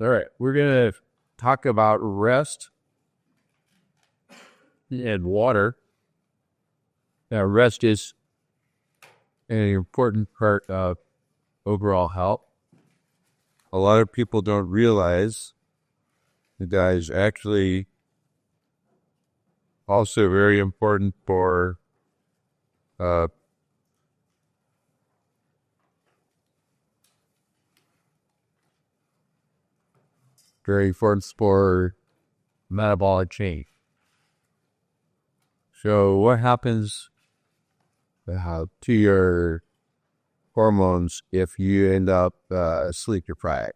All right, we're going to talk about rest and water. Now, rest is an important part of overall health. A lot of people don't realize that is actually also very important for metabolic change. So what happens to your hormones if you end up sleep deprived?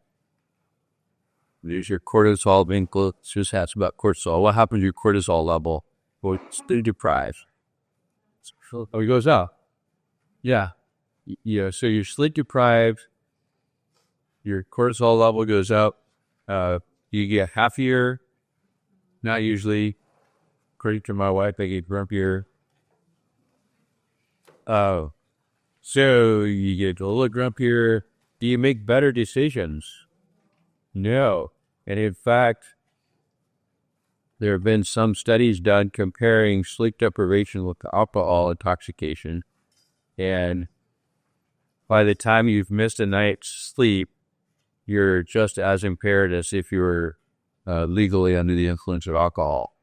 There's your cortisol. Let's just ask about cortisol. What happens to your cortisol level when sleep deprived? Oh, it goes up. Yeah. Yeah. So you're sleep deprived. Your cortisol level goes up. You get happier. Not usually. According to my wife, I get grumpier. So you get a little grumpier. Do you make better decisions? No. And in fact, there have been some studies done comparing sleep deprivation with alcohol intoxication. And by the time you've missed a night's sleep, you're just as impaired as if you were legally under the influence of alcohol.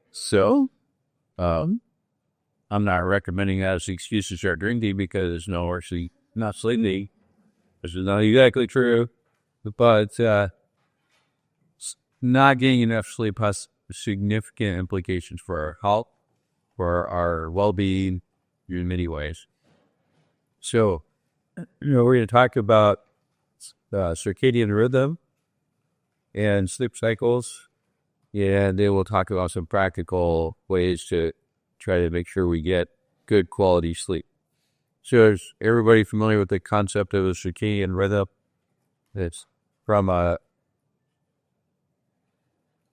So, I'm not recommending that as an excuse to start drinking because no, actually not sleeping. This is not exactly true. But not getting enough sleep has significant implications for our health, for our well-being in many ways. So, we're going to talk about circadian rhythm and sleep cycles, and then we'll talk about some practical ways to try to make sure we get good quality sleep. So is everybody familiar with the concept of a circadian rhythm? It's from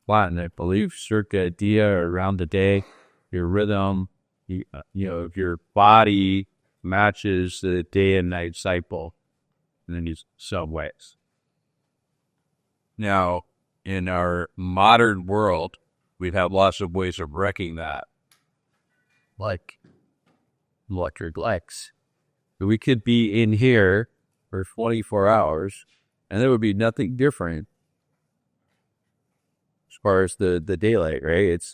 Latin, I believe, circa dia, around the day, your rhythm, if your body matches the day and night cycle in some ways. Now, in our modern world, we have lots of ways of wrecking that, like electric lights. We could be in here for 24 hours, and there would be nothing different as far as the daylight, right?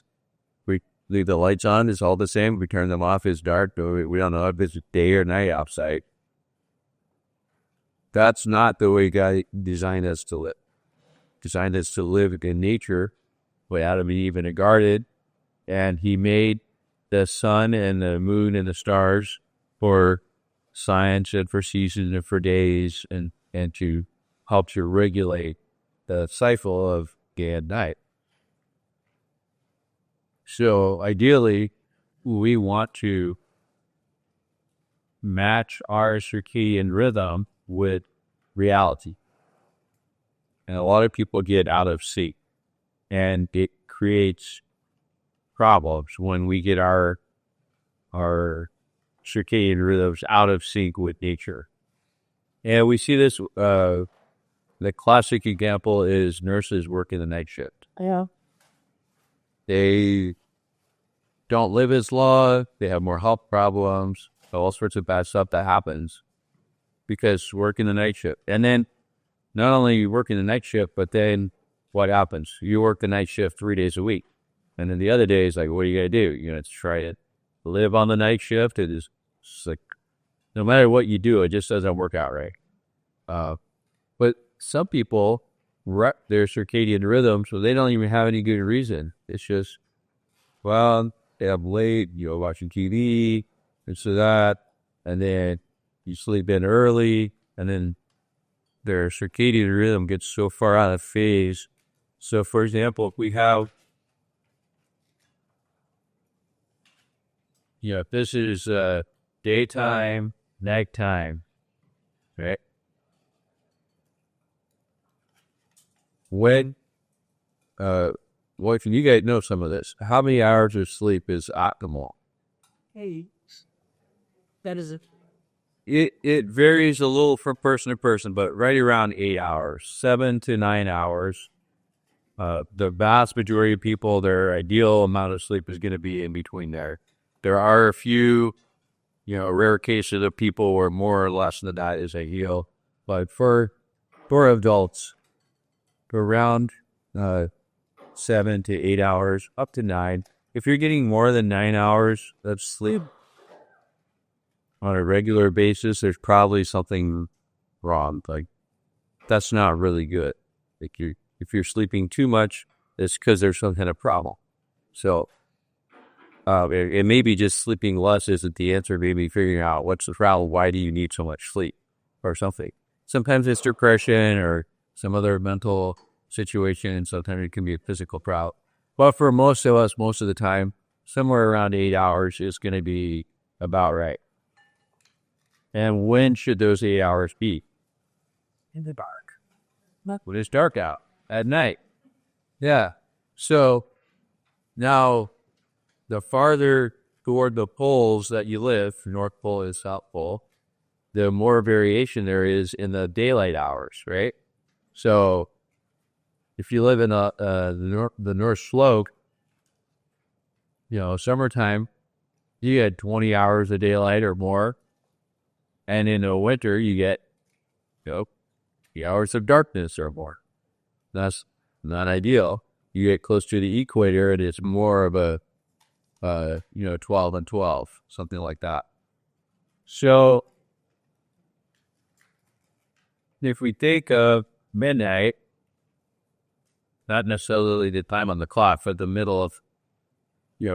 We leave the lights on, it's all the same. We turn them off, it's dark. We don't know if it's day or night outside. That's not the way God designed us to live. Designed us to live in nature, way Adam and Eve in a garden, and he made the sun and the moon and the stars for science and for seasons and for days and to help to regulate the cycle of day and night. So ideally, we want to match our circadian rhythm with reality. And a lot of people get out of sync, and it creates problems when we get our circadian rhythms out of sync with nature. And we see this, the classic example is nurses working the night shift. Yeah. They don't live as long, they have more health problems, all sorts of bad stuff that happens because working the night shift. And then not only you working the night shift, but then what happens? You work the night shift 3 days a week. And then the other days, like, what are you going to do? You're going to try to live on the night shift. It's like, no matter what you do, it just doesn't work out right. But some people wreck their circadian rhythm, so they don't even have any good reason. It's just, well, they have late, watching TV, and so that, and then you sleep in early, and then their circadian rhythm gets so far out of phase. So, for example, if we have, if this is daytime, nighttime, right? When, wife, and you guys know some of this, how many hours of sleep is optimal? 8. That is It varies a little from person to person, but right around 8 hours, 7 to 9 hours. The vast majority of people, their ideal amount of sleep is going to be in between there. There are a few, rare cases of people where more or less than that is ideal, but for adults, around 7 to 8 hours, up to 9. If you're getting more than 9 hours of sleep on a regular basis, there's probably something wrong. Like, that's not really good. Like, if you're sleeping too much, it's because there's some kind of problem. So it may be just sleeping less isn't the answer. Maybe figuring out what's the problem. Why do you need so much sleep or something? Sometimes it's depression or some other mental situation. Sometimes it can be a physical problem. But for most of us, most of the time, somewhere around 8 hours is going to be about right. And when should those 8 hours be? In the dark. When it's dark out, at night. Yeah. So now the farther toward the poles that you live, North Pole and South Pole, the more variation there is in the daylight hours, right? So if you live in the North Slope, summertime, you get 20 hours of daylight or more. And in the winter, you get, 3 hours of darkness or more. That's not ideal. You get close to the equator, and it's more of a, 12 and 12, something like that. So if we think of midnight, not necessarily the time on the clock, but the middle of,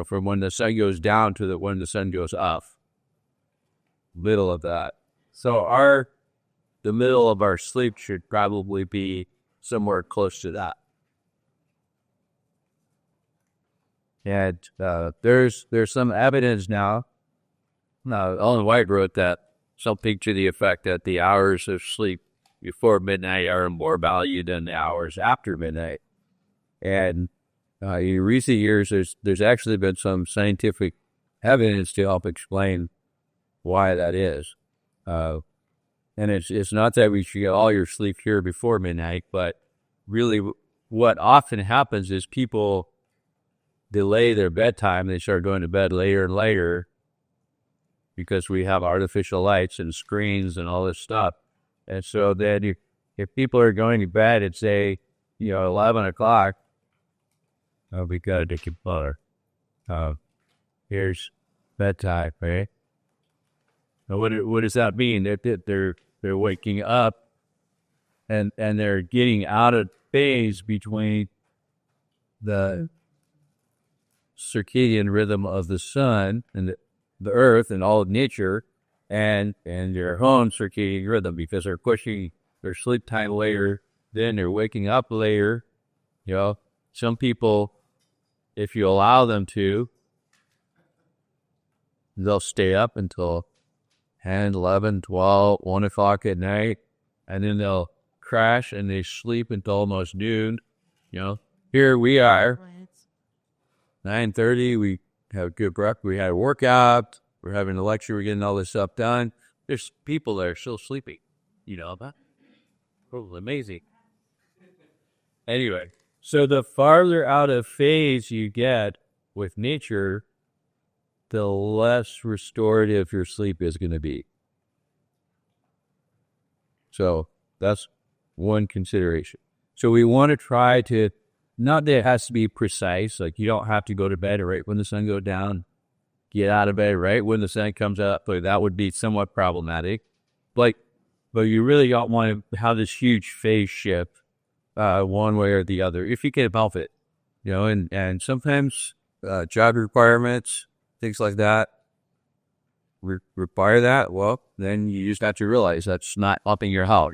from when the sun goes down to when the sun goes up, middle of that. So the middle of our sleep should probably be somewhere close to that. And there's some evidence now. Ellen White wrote that something to the effect that the hours of sleep before midnight are more valued than the hours after midnight. And in recent years, there's actually been some scientific evidence to help explain why that is. And it's not that we should get all your sleep here before midnight, but really what often happens is people delay their bedtime. They start going to bed later and later because we have artificial lights and screens and all this stuff. And so then if people are going to bed at, say, 11 o'clock, we got to take your butter. Here's bedtime, right? Now, what does that mean? They're waking up and they're getting out of phase between the circadian rhythm of the sun and the earth and all of nature and their own circadian rhythm, because they're pushing their sleep time later, then they're waking up later. Some people, if you allow them to, they'll stay up until 10, 11, 12, 1 o'clock at night, and then they'll crash and they sleep until almost noon. Here we are, 9:30, we have good breakfast, we had a workout, we're having a lecture, we're getting all this stuff done. There's people there still sleeping. You know that? Oh, amazing. Anyway, so the farther out of phase you get with nature, the less restorative your sleep is going to be. So that's one consideration. So we want to try to, not that it has to be precise, like you don't have to go to bed right when the sun goes down, get out of bed right when the sun comes up. Like that would be somewhat problematic. But you really don't want to have this huge phase shift one way or the other, if you can help it. And sometimes job requirements, things like that, require that. Well, then you just have to realize that's not helping your health.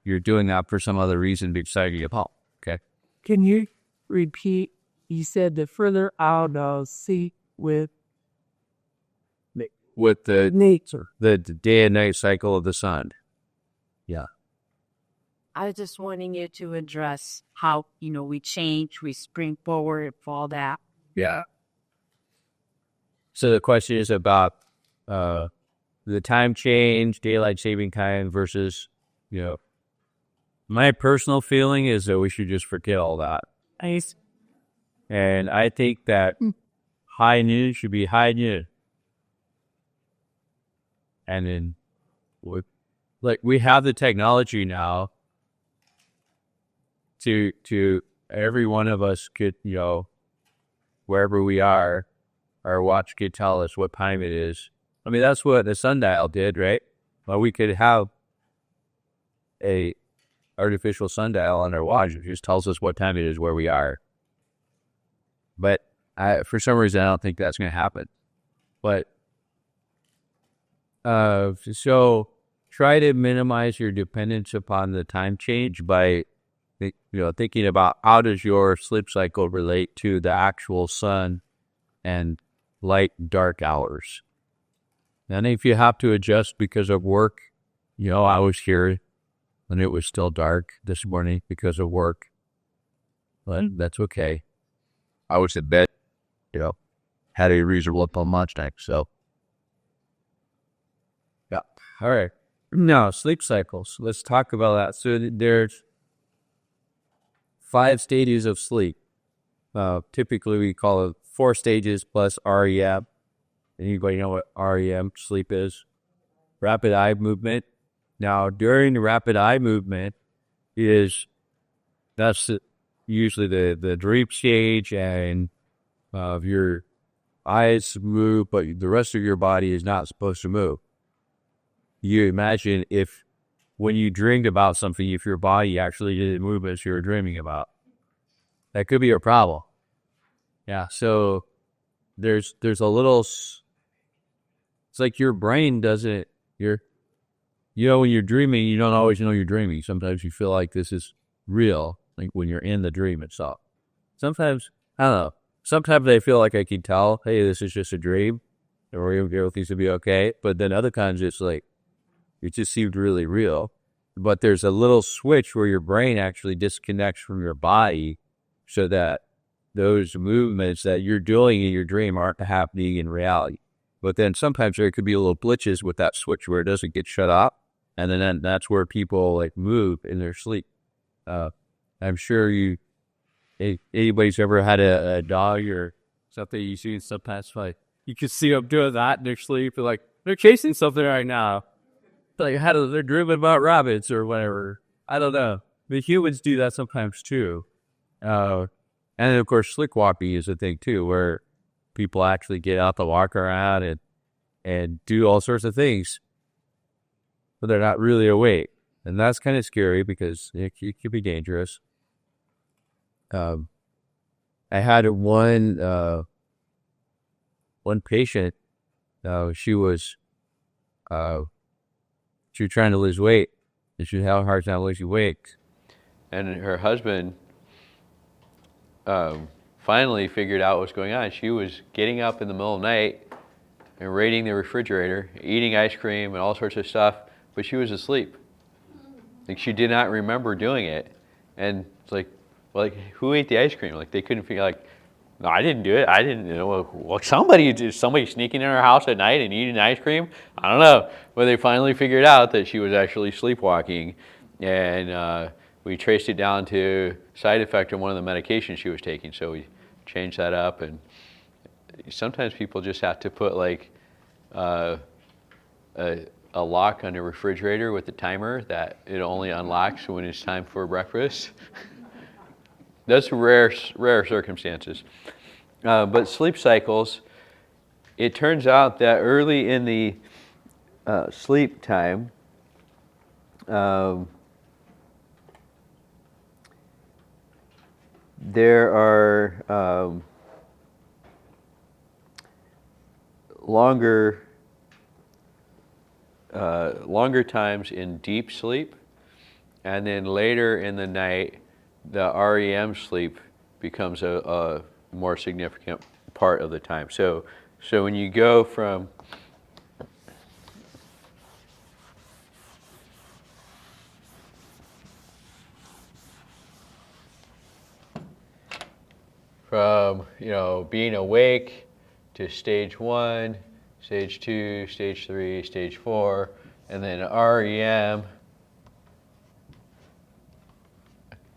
You're doing that for some other reason besides your health. Okay. Can you repeat? You said the further out I'll see with the nature, the day and night cycle of the sun. Yeah. I was just wanting you to address how, we change, we spring forward, fall back. Yeah. So the question is about the time change, daylight saving time versus, my personal feeling is that we should just forget all that. Nice. And I think that high noon should be high noon. And then, we have the technology now to every one of us could, wherever we are, our watch could tell us what time it is. I mean, that's what the sundial did, right? Well, we could have a artificial sundial on our watch. It just tells us what time it is where we are. But for some reason, I don't think that's going to happen. But so try to minimize your dependence upon the time change by thinking about how does your sleep cycle relate to the actual sun and light dark hours. And if you have to adjust because of work, I was here when it was still dark this morning because of work. But that's okay. I was in bed, had a reasonable up on lunch time. So, yeah. All right. Now, sleep cycles. Let's talk about that. So there's 5 stages of sleep. Typically, we call it 4 stages plus REM. Anybody know what REM sleep is? Rapid eye movement. Now, during the rapid eye movement that's usually the dream stage, and your eyes move, but the rest of your body is not supposed to move. You imagine if when you dreamed about something, if your body actually didn't move as you were dreaming about, that could be a problem. Yeah, so there's a little. It's like your brain doesn't. When you're dreaming, you don't always know you're dreaming. Sometimes you feel like this is real, like when you're in the dream itself. Sometimes, I don't know. Sometimes I feel like I can tell, hey, this is just a dream, or everything's to be okay. But then other times it's like, it just seemed really real. But there's a little switch where your brain actually disconnects from your body so that those movements that you're doing in your dream aren't happening in reality. But then sometimes there could be a little glitches with that switch where it doesn't get shut off. And then that's where people move in their sleep. I'm sure anybody's ever had a dog or something you see sometimes you can see them doing that in their sleep. They're chasing something right now. They're dreaming about rabbits or whatever. I don't know. The humans do that sometimes too. And then of course, sleepwalking is a thing too, where people actually get out to walk around and do all sorts of things, but they're not really awake. And that's kind of scary because it could be dangerous. I had one patient, she was trying to lose weight, and she had a hard time losing weight. And her husband finally figured out what was going on. She was getting up in the middle of the night and raiding the refrigerator, eating ice cream and all sorts of stuff, but she was asleep. She did not remember doing it. And it's who ate the ice cream? They couldn't figure, no, I didn't do it. I didn't, somebody sneaking in our house at night and eating ice cream? I don't know. But they finally figured out that she was actually sleepwalking. And we traced it down to side effect of one of the medications she was taking. So we changed that up. And sometimes people just have to put a lock on the refrigerator with a timer that it only unlocks when it's time for breakfast. That's rare circumstances. But sleep cycles, it turns out that early in the sleep time, there are longer times in deep sleep, and then later in the night, the REM sleep becomes a more significant part of the time. So when you go from being awake to stage 1 stage 2, stage 3, stage 4, and then REM,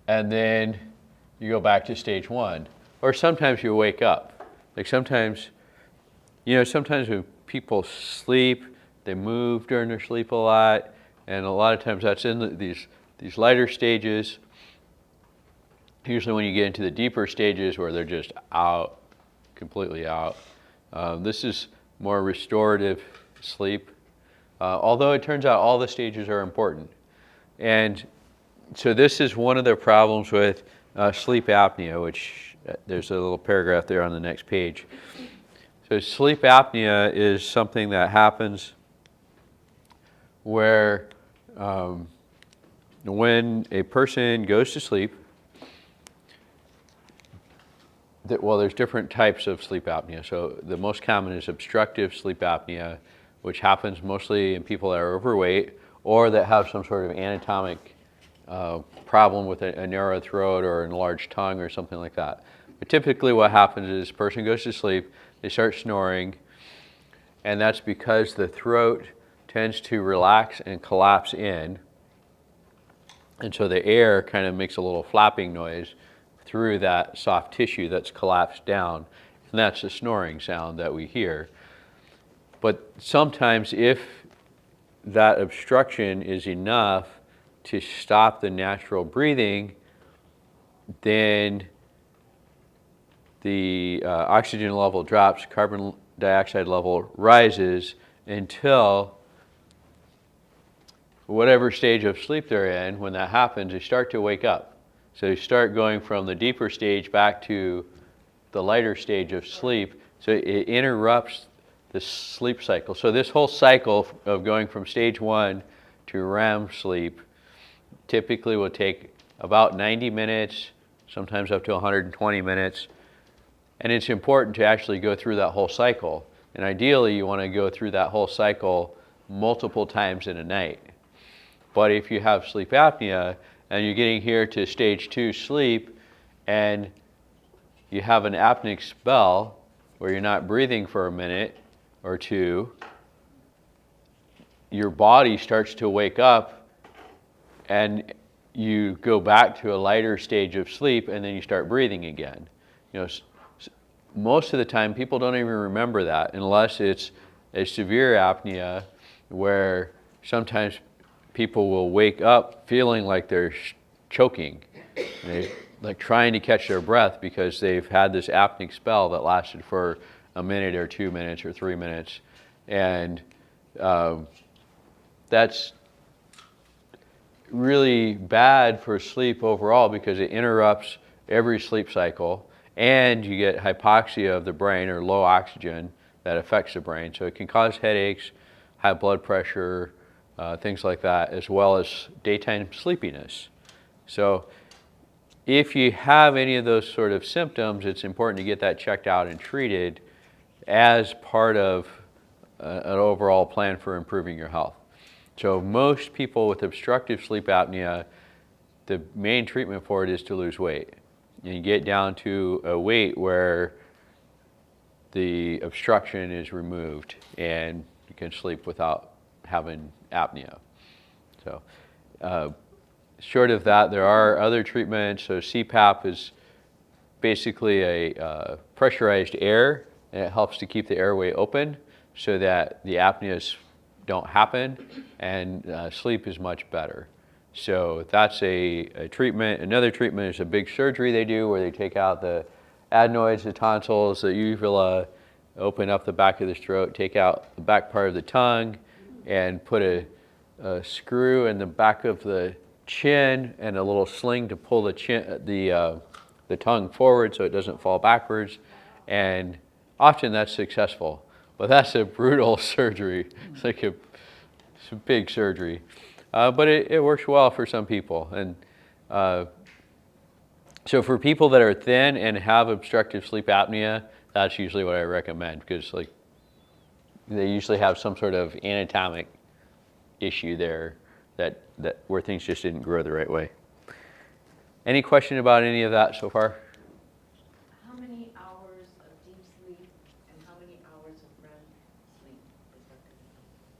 and then you go back to stage 1. Or sometimes you wake up. Like sometimes, sometimes when people sleep, they move during their sleep a lot, and a lot of times that's in these lighter stages. Usually when you get into the deeper stages where they're just out, completely out. This is more restorative sleep, although it turns out all the stages are important. And so this is one of the problems with sleep apnea, which there's a little paragraph there on the next page. So sleep apnea is something that happens where when a person goes to sleep, there's different types of sleep apnea. So the most common is obstructive sleep apnea, which happens mostly in people that are overweight or that have some sort of anatomic problem with a narrow throat or enlarged tongue or something like that. But typically what happens is a person goes to sleep, they start snoring, and that's because the throat tends to relax and collapse in. And so the air kind of makes a little flapping noise through that soft tissue that's collapsed down. And that's the snoring sound that we hear. But sometimes if that obstruction is enough to stop the natural breathing, then the oxygen level drops, carbon dioxide level rises until whatever stage of sleep they're in. When that happens, they start to wake up. So you start going from the deeper stage back to the lighter stage of sleep. So it interrupts the sleep cycle. So this whole cycle of going from stage 1 to REM sleep typically will take about 90 minutes, sometimes up to 120 minutes. And it's important to actually go through that whole cycle. And ideally, you want to go through that whole cycle multiple times in a night. But if you have sleep apnea and you're getting here to stage 2 sleep and you have an apneic spell where you're not breathing for a minute or two, your body starts to wake up and you go back to a lighter stage of sleep and then you start breathing again. Most of the time people don't even remember that unless it's a severe apnea where sometimes people will wake up feeling like they're choking, like trying to catch their breath because they've had this apneic spell that lasted for a minute or 2 minutes or 3 minutes. And that's really bad for sleep overall because it interrupts every sleep cycle, and you get hypoxia of the brain or low oxygen that affects the brain. So it can cause headaches, high blood pressure, things like that, as well as daytime sleepiness. So if you have any of those sort of symptoms, it's important to get that checked out and treated as part of an overall plan for improving your health. So most people with obstructive sleep apnea, the main treatment for it is to lose weight. And you get down to a weight where the obstruction is removed and you can sleep without having apnea. So short of that, there are other treatments. So CPAP is basically a pressurized air, and it helps to keep the airway open so that the apneas don't happen, and sleep is much better. So that's a treatment. Another treatment is a big surgery they do where they take out the adenoids, the tonsils, the uvula, open up the back of the throat, take out the back part of the tongue, and put a screw in the back of the chin and a little sling to pull the tongue forward so it doesn't fall backwards. And often that's successful, but that's a brutal surgery. It's like it's a big surgery, but it works well for some people. And so for people that are thin and have obstructive sleep apnea, that's usually what I recommend, because like they usually have some sort of anatomic issue there that where things just didn't grow the right way. Any question about any of that so far? How many hours of deep sleep and how many hours of REM sleep?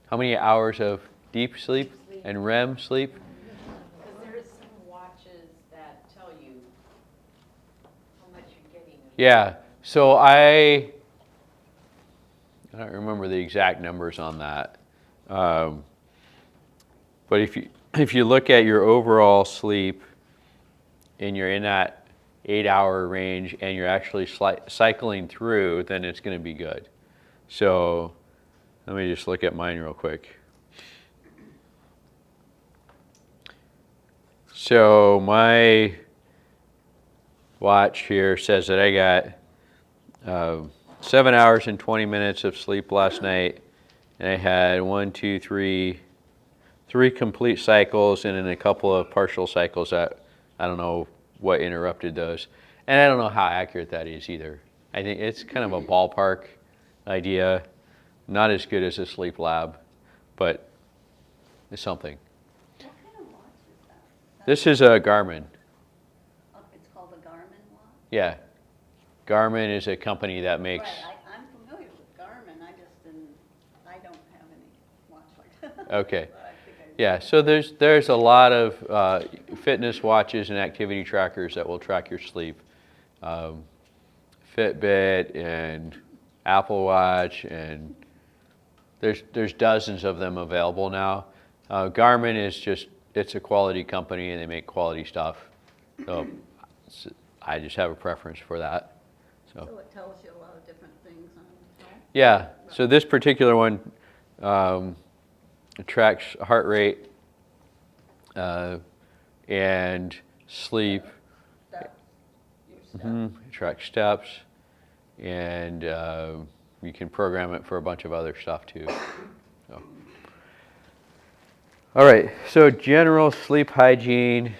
How many hours of deep sleep and REM sleep? Because there's some watches that tell you how much you're getting. Yeah, so I don't remember the exact numbers on that. But if you look at your overall sleep and you're in that 8-hour range and you're actually cycling through, then it's going to be good. So let me just look at mine real quick. So my watch here says that I got 7 hours and 20 minutes of sleep last night, and I had three complete cycles and then a couple of partial cycles that I don't know what interrupted those. And I don't know how accurate that is either. I think it's kind of a ballpark idea, not as good as a sleep lab, but it's something. What kind of watch is that? This is a Garmin. Oh, it's called a Garmin watch? Yeah. Garmin is a company that makes... Right, I'm familiar with Garmin, I don't have any watch like that. Okay. But I think I Yeah, so there's a lot of fitness watches and activity trackers that will track your sleep. Fitbit and Apple Watch, and there's dozens of them available now. Garmin is it's a quality company and they make quality stuff. So I just have a preference for that. So it tells you a lot of different things on health? Yeah, so this particular one tracks heart rate and sleep. Steps, your steps. It tracks steps, and you can program it for a bunch of other stuff too. So. All right, so general sleep hygiene.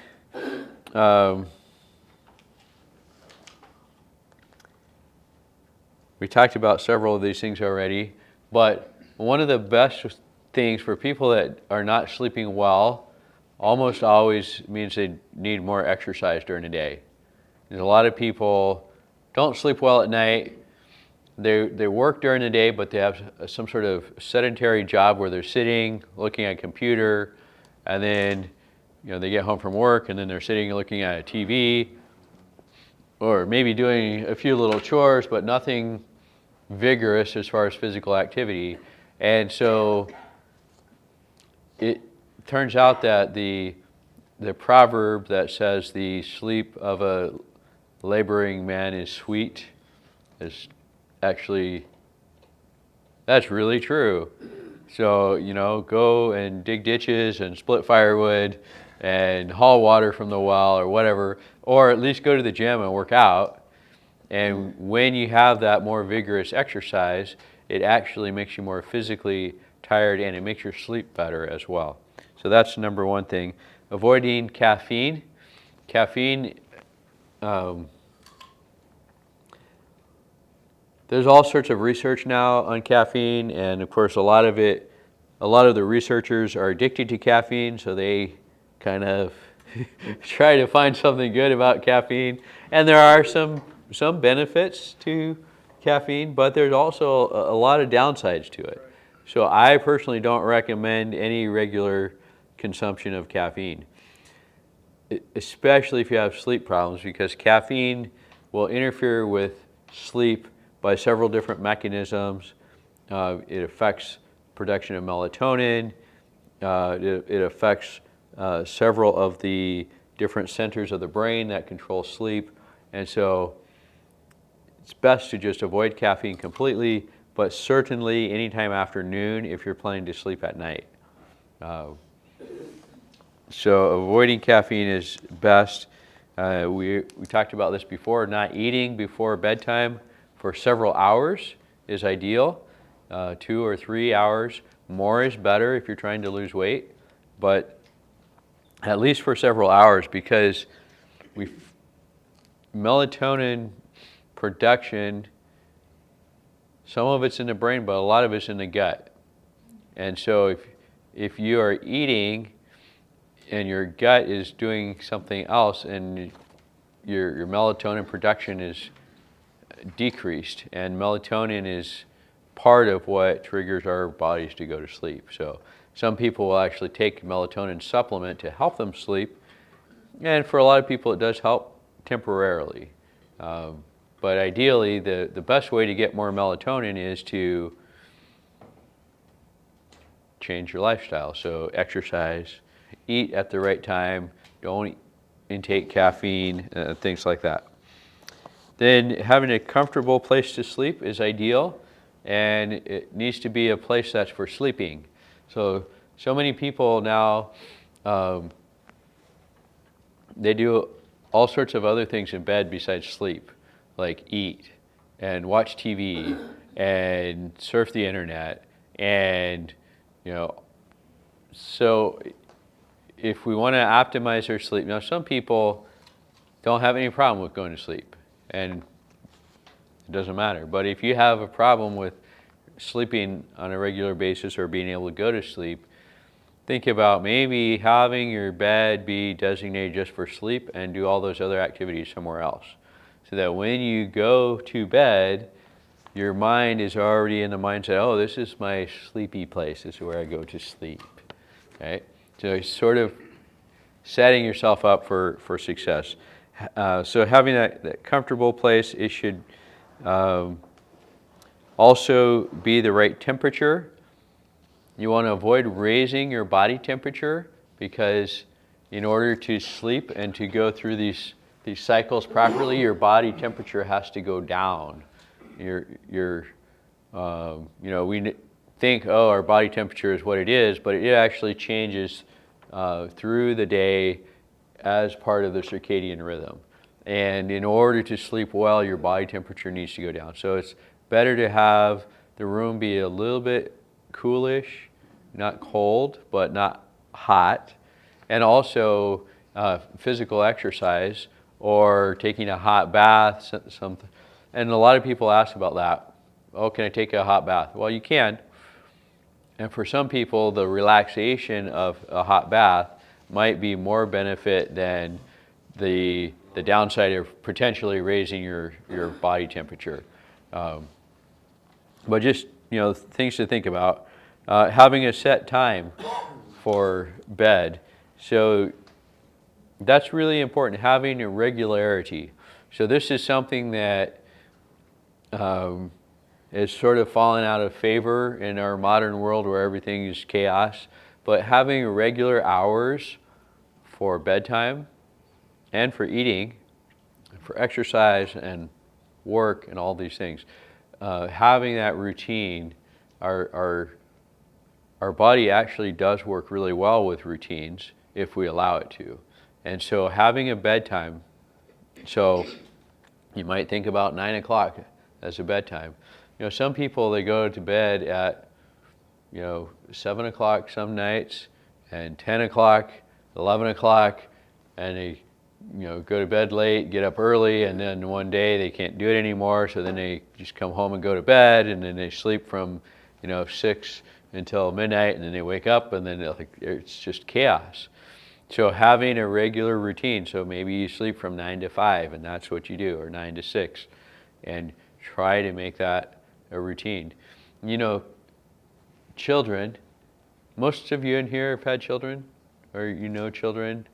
We talked about several of these things already, but one of the best things for people that are not sleeping well almost always means they need more exercise during the day. There's a lot of people don't sleep well at night. They work during the day, but they have some sort of sedentary job where they're sitting, looking at a computer, and then they get home from work and then they're sitting and looking at a TV, or maybe doing a few little chores, but nothing vigorous as far as physical activity. And so it turns out that the proverb that says the sleep of a laboring man is sweet is actually, that's really true. So, go and dig ditches and split firewood and haul water from the well or whatever, or at least go to the gym and work out. And when you have that more vigorous exercise, it actually makes you more physically tired and it makes your sleep better as well. So that's number one thing. Avoiding caffeine. Caffeine, there's all sorts of research now on caffeine, and of course a lot of the researchers are addicted to caffeine, so they kind of try to find something good about caffeine. And there are some benefits to caffeine, but there's also a lot of downsides to it. So I personally don't recommend any regular consumption of caffeine, especially if you have sleep problems, because caffeine will interfere with sleep by several different mechanisms. It affects production of melatonin. It affects several of the different centers of the brain that control sleep. And so it's best to just avoid caffeine completely, but certainly anytime after noon if you're planning to sleep at night. So avoiding caffeine is best. We talked about this before. Not eating before bedtime for several hours is ideal. 2 or 3 hours. More is better if you're trying to lose weight, but at least for several hours, because melatonin production, some of it's in the brain, but a lot of it's in the gut. And so if you are eating and your gut is doing something else and your melatonin production is decreased, and melatonin is part of what triggers our bodies to go to sleep. So some people will actually take melatonin supplement to help them sleep, and for a lot of people it does help temporarily. But ideally, the best way to get more melatonin is to change your lifestyle. So exercise, eat at the right time, don't intake caffeine, things like that. Then having a comfortable place to sleep is ideal, and it needs to be a place that's for sleeping. So many people now, they do all sorts of other things in bed besides sleep, like eat and watch TV and surf the internet. And, so if we want to optimize our sleep, now some people don't have any problem with going to sleep, and it doesn't matter. But if you have a problem with sleeping on a regular basis or being able to go to sleep, think about maybe having your bed be designated just for sleep and do all those other activities somewhere else. So that when you go to bed, your mind is already in the mindset, oh, this is my sleepy place. This is where I go to sleep. Okay? So sort of setting yourself up for success. So having that comfortable place, it should also be the right temperature. You want to avoid raising your body temperature, because in order to sleep and to go through these cycles properly, your body temperature has to go down. We think, oh, our body temperature is what it is, but it actually changes through the day as part of the circadian rhythm. And in order to sleep well, your body temperature needs to go down. So it's better to have the room be a little bit coolish, not cold, but not hot. And also physical exercise or taking a hot bath, something. And a lot of people ask about that. Oh, can I take a hot bath? Well, you can. And for some people, the relaxation of a hot bath might be more benefit than the downside of potentially raising your body temperature. But just, things to think about. Having a set time for bed. So that's really important, having a regularity. So this is something that is sort of fallen out of favor in our modern world where everything is chaos. But having regular hours for bedtime and for eating, for exercise and work and all these things, having that routine, our body actually does work really well with routines if we allow it to. And so having a bedtime, so you might think about 9 o'clock as a bedtime. Some people, they go to bed at 7 o'clock some nights, and 10 o'clock, 11 o'clock, and they go to bed late, get up early, and then one day they can't do it anymore, so then they just come home and go to bed, and then they sleep from 6 until midnight, and then they wake up, and then it's just chaos. So having a regular routine, so maybe you sleep from 9 to 5, and that's what you do, or 9 to 6, and try to make that a routine. Children, most of you in here have had children, or children,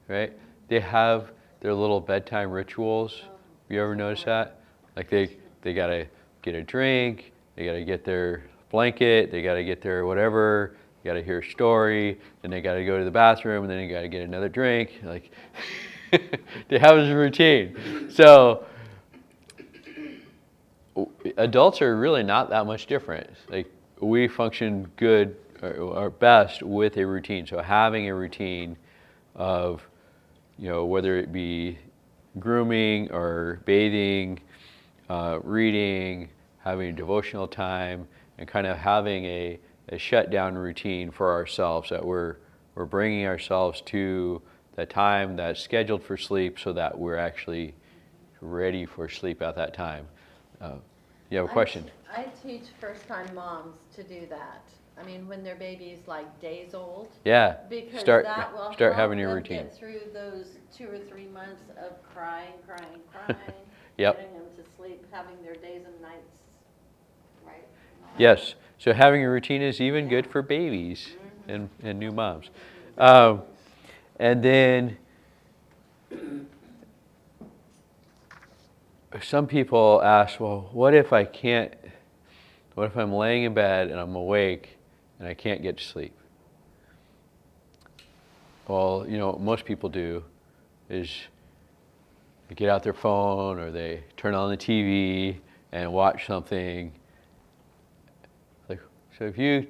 right? They have their little bedtime rituals. You ever notice that? Like they gotta get a drink, they gotta get their blanket, they gotta get their whatever, they gotta hear a story, then they gotta go to the bathroom, and then they gotta get another drink. Like they have a routine. So adults are really not that much different. Like we function good or best with a routine. So having a routine of whether it be grooming or bathing, reading, having devotional time, and kind of having a shutdown routine for ourselves, that we're bringing ourselves to the time that's scheduled for sleep so that we're actually ready for sleep at that time. You have a question? I teach first-time moms to do that. I mean, when their baby's like days old. Yeah. Because start that will start help having your them routine. get through those 2 or 3 months of crying, Yep. getting them to sleep, having their days and nights right. Yes. So having a routine is even good for babies and new moms. And then some people ask, well, what if I'm laying in bed and I'm awake and I can't get to sleep? Well, what most people do is they get out their phone or they turn on the TV and watch something. So if you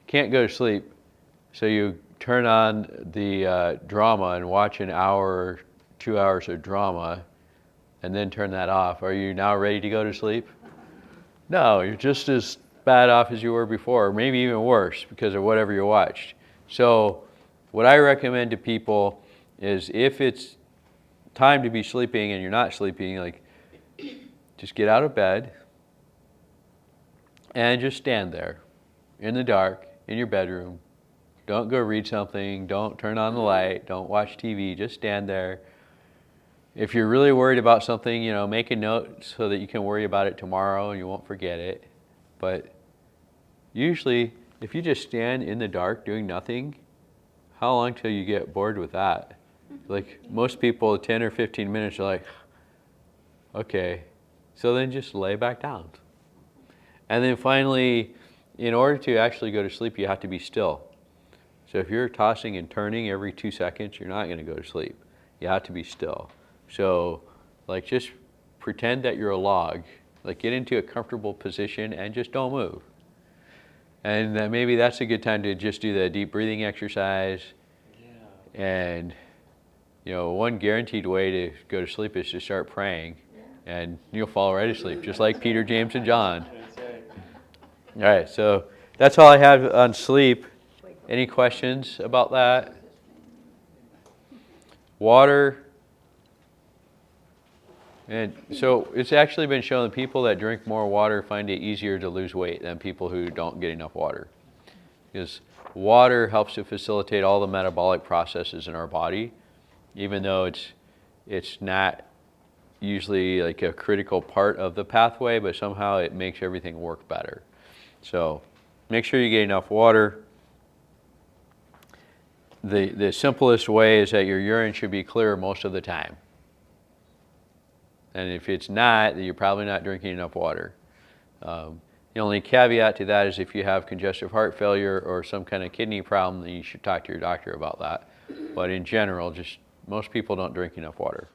can't go to sleep, so you turn on the drama and watch an hour or 2 hours of drama and then turn that off, are you now ready to go to sleep? No, you're just as bad off as you were before, or maybe even worse because of whatever you watched. So what I recommend to people is if it's time to be sleeping and you're not sleeping, like just get out of bed and just stand there in the dark in your bedroom. Don't go read something, don't turn on the light, don't watch TV, just stand there. If you're really worried about something, make a note so that you can worry about it tomorrow and you won't forget it. But usually, if you just stand in the dark doing nothing, how long till you get bored with that? Like most people, 10 or 15 minutes are like, okay, so then just lay back down. And then finally, in order to actually go to sleep, you have to be still. So if you're tossing and turning every 2 seconds, you're not going to go to sleep. You have to be still. So like just pretend that you're a log. Like get into a comfortable position and just don't move. And maybe that's a good time to just do the deep breathing exercise. Yeah. And one guaranteed way to go to sleep is to start praying. Yeah. And you'll fall right asleep, just like Peter, James, and John. All right, so that's all I have on sleep. Any questions about that? Water. And so it's actually been shown that people that drink more water find it easier to lose weight than people who don't get enough water. Because water helps to facilitate all the metabolic processes in our body, even though it's not usually like a critical part of the pathway, but somehow it makes everything work better. So make sure you get enough water. The simplest way is that your urine should be clear most of the time. And if it's not, then you're probably not drinking enough water. The only caveat to that is if you have congestive heart failure or some kind of kidney problem, then you should talk to your doctor about that. But in general, just most people don't drink enough water.